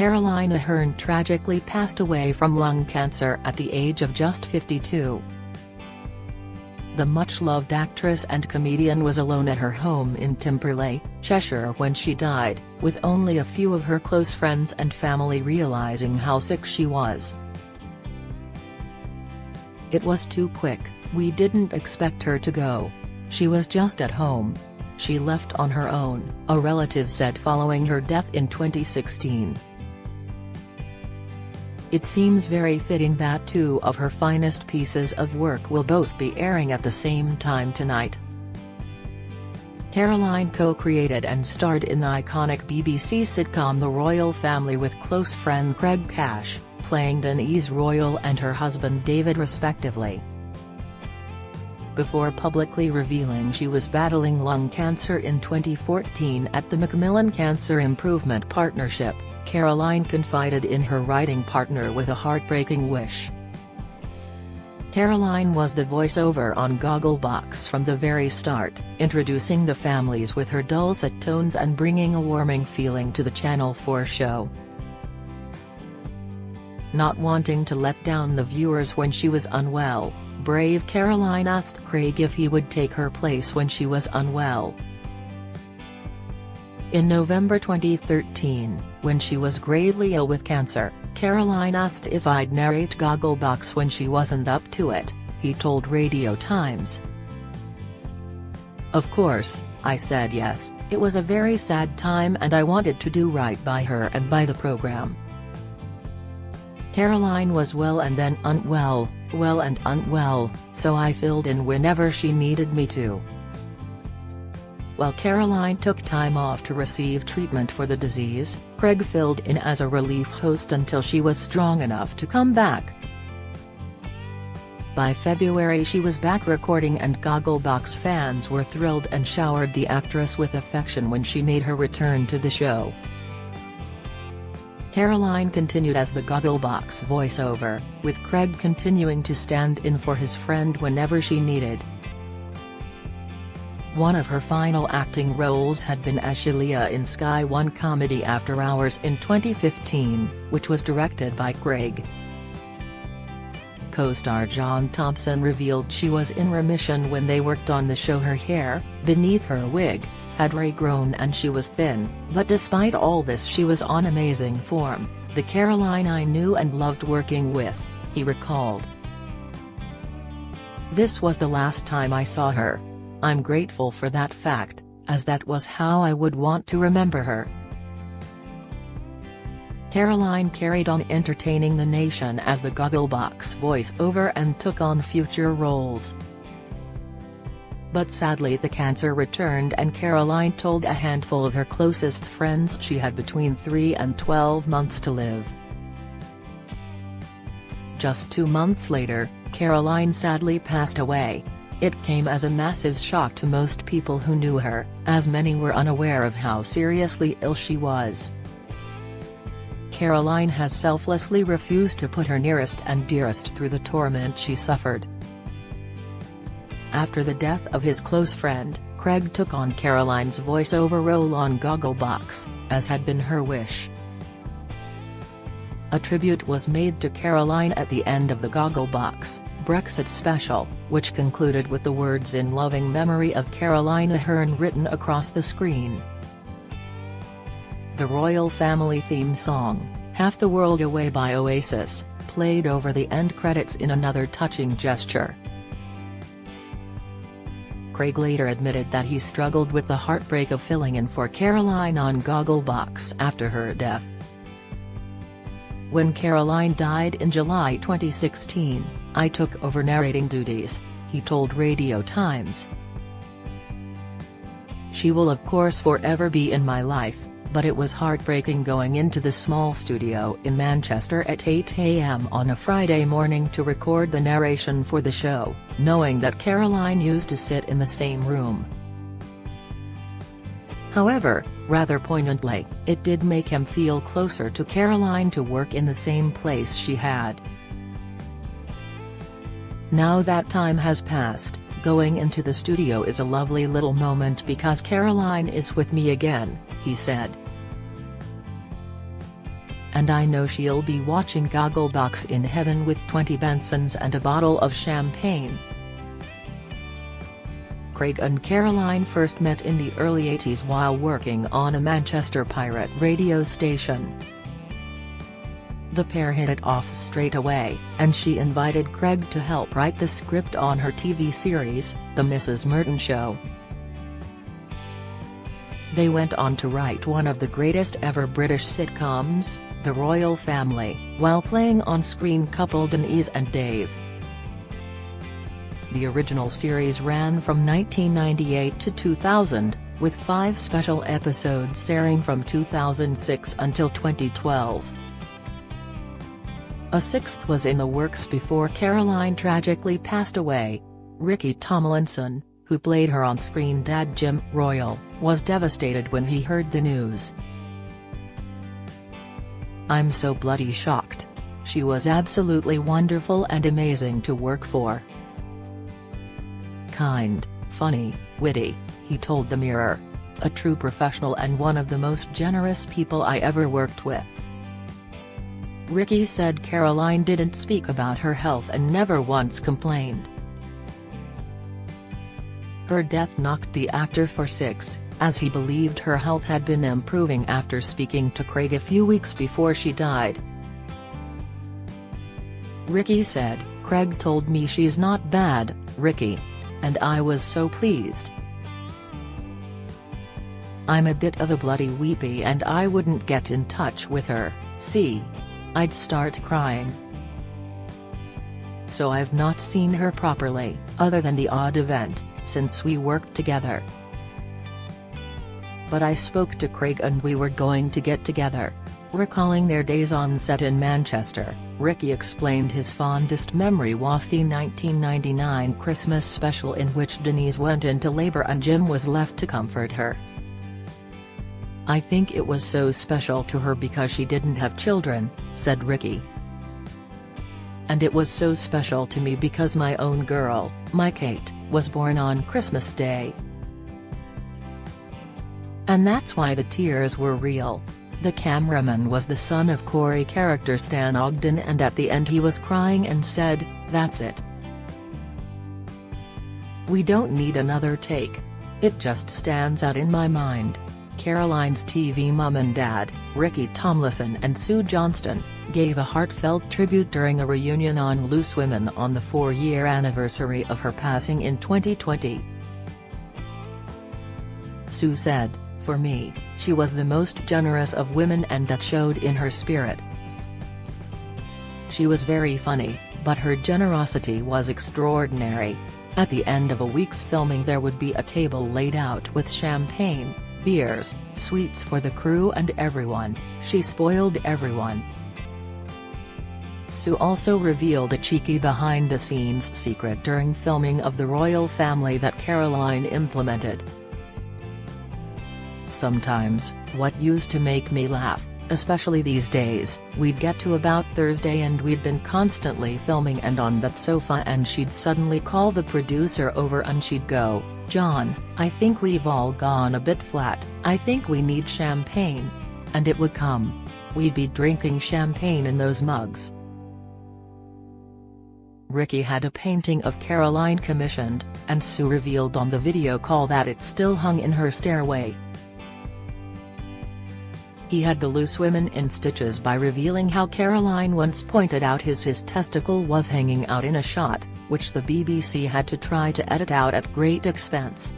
Caroline Aherne tragically passed away from lung cancer at the age of just 52. The much-loved actress and comedian was alone at her home in Timperley, Cheshire when she died, with only a few of her close friends and family realising how sick she was. "It was too quick, we didn't expect her to go. She was just at home. She left on her own," a relative said following her death in 2016. "It seems very fitting that two of her finest pieces of work will both be airing at the same time tonight." Caroline co-created and starred in the iconic BBC sitcom The Royle Family with close friend Craig Cash, playing Denise Royle and her husband David respectively. Before publicly revealing she was battling lung cancer in 2014 at the Macmillan Cancer Improvement Partnership, Caroline confided in her writing partner with a heartbreaking wish. Caroline was the voiceover on Gogglebox from the very start, introducing the families with her dulcet tones and bringing a warming feeling to the Channel 4 show. Not wanting to let down the viewers when she was unwell, brave Caroline asked Craig if he would take her place when she was unwell. In November 2013, when she was gravely ill with cancer, Caroline asked if I'd narrate Gogglebox when she wasn't up to it, he told Radio Times. "Of course, I said yes. It was a very sad time and I wanted to do right by her and by the program." Caroline was well and then unwell, well and unwell, so I filled in whenever she needed me to. While Caroline took time off to receive treatment for the disease, Craig filled in as a relief host until she was strong enough to come back. By February she was back recording and Gogglebox fans were thrilled and showered the actress with affection when she made her return to the show. Caroline continued as the Gogglebox voiceover, with Craig continuing to stand in for his friend whenever she needed. One of her final acting roles had been as Shelia in Sky One comedy After Hours in 2015, which was directed by Craig. Co-star John Thompson revealed she was in remission when they worked on the show. Her hair, beneath her wig, had regrown and she was thin, but despite all this she was on amazing form, the Caroline I knew and loved working with, he recalled. "This was the last time I saw her. I'm grateful for that fact, as that was how I would want to remember her." Caroline carried on entertaining the nation as the Gogglebox voice-over and took on future roles. But sadly the cancer returned and Caroline told a handful of her closest friends she had between 3 and 12 months to live. Just 2 months later, Caroline sadly passed away. It came as a massive shock to most people who knew her, as many were unaware of how seriously ill she was. Caroline has selflessly refused to put her nearest and dearest through the torment she suffered. After the death of his close friend, Craig took on Caroline's voiceover role on Gogglebox, as had been her wish. A tribute was made to Caroline at the end of the Gogglebox Brexit special, which concluded with the words "in loving memory of Caroline Aherne" written across the screen. The Royle Family theme song, "Half the World Away" by Oasis, played over the end credits in another touching gesture. Craig later admitted that he struggled with the heartbreak of filling in for Caroline on Gogglebox after her death. "When Caroline died in July 2016, I took over narrating duties," he told Radio Times. "She will of course forever be in my life, but it was heartbreaking going into the small studio in Manchester at 8 a.m. on a Friday morning to record the narration for the show, knowing that Caroline used to sit in the same room." However, rather poignantly, it did make him feel closer to Caroline to work in the same place she had. "Now that time has passed, going into the studio is a lovely little moment because Caroline is with me again," he said. and I know she'll be watching Gogglebox in heaven with 20 Bensons and a bottle of champagne." Craig and Caroline first met in the early '80s while working on a Manchester pirate radio station. The pair hit it off straight away, and she invited Craig to help write the script on her TV series, The Mrs. Merton Show. They went on to write one of the greatest ever British sitcoms, The Royle Family, while playing on-screen couple Denise and Dave. The original series ran from 1998 to 2000, with 5 special episodes airing from 2006 until 2012. A 6th was in the works before Caroline tragically passed away. Ricky Tomlinson, who played her on-screen dad Jim Royle, was devastated when he heard the news. "I'm so bloody shocked. She was absolutely wonderful and amazing to work for. Kind, funny, witty," he told the Mirror. "A true professional and one of the most generous people I ever worked with." Ricky said Caroline didn't speak about her health and never once complained. Her death knocked the actor for 6, as he believed her health had been improving after speaking to Craig a few weeks before she died. Ricky said, "Craig told me she's not bad, Ricky. And I was so pleased. I'm a bit of a bloody weepy and I wouldn't get in touch with her, see? I'd start crying. So I've not seen her properly, other than the odd event, since we worked together. But I spoke to Craig and we were going to get together." Recalling their days on set in Manchester, Ricky explained his fondest memory was the 1999 Christmas special in which Denise went into labor and Jim was left to comfort her. "I think it was so special to her because she didn't have children," said Ricky. "And it was so special to me because my own girl, my Kate, was born on Christmas Day. And that's why the tears were real." The cameraman was the son of Corey character Stan Ogden, and at the end he was crying and said, "That's it. We don't need another take. It just stands out in my mind." Caroline's TV mum and dad, Ricky Tomlinson and Sue Johnston, gave a heartfelt tribute during a reunion on Loose Women on the 4-year anniversary of her passing in 2020. Sue said, "For me, she was the most generous of women and that showed in her spirit. She was very funny, but her generosity was extraordinary. At the end of a week's filming there would be a table laid out with champagne, beers, sweets for the crew and everyone. She spoiled everyone." Sue also revealed a cheeky behind-the-scenes secret during filming of The Royle Family that Caroline implemented. "Sometimes, what used to make me laugh, especially these days, we'd get to about Thursday and we'd been constantly filming and on that sofa and she'd suddenly call the producer over and she'd go, 'John, I think we've all gone a bit flat, I think we need champagne.' And it would come. We'd be drinking champagne in those mugs." Ricky had a painting of Caroline commissioned, and Sue revealed on the video call that it still hung in her stairway. He had the loose women in stitches by revealing how Caroline once pointed out his testicle was hanging out in a shot, which the BBC had to try to edit out at great expense.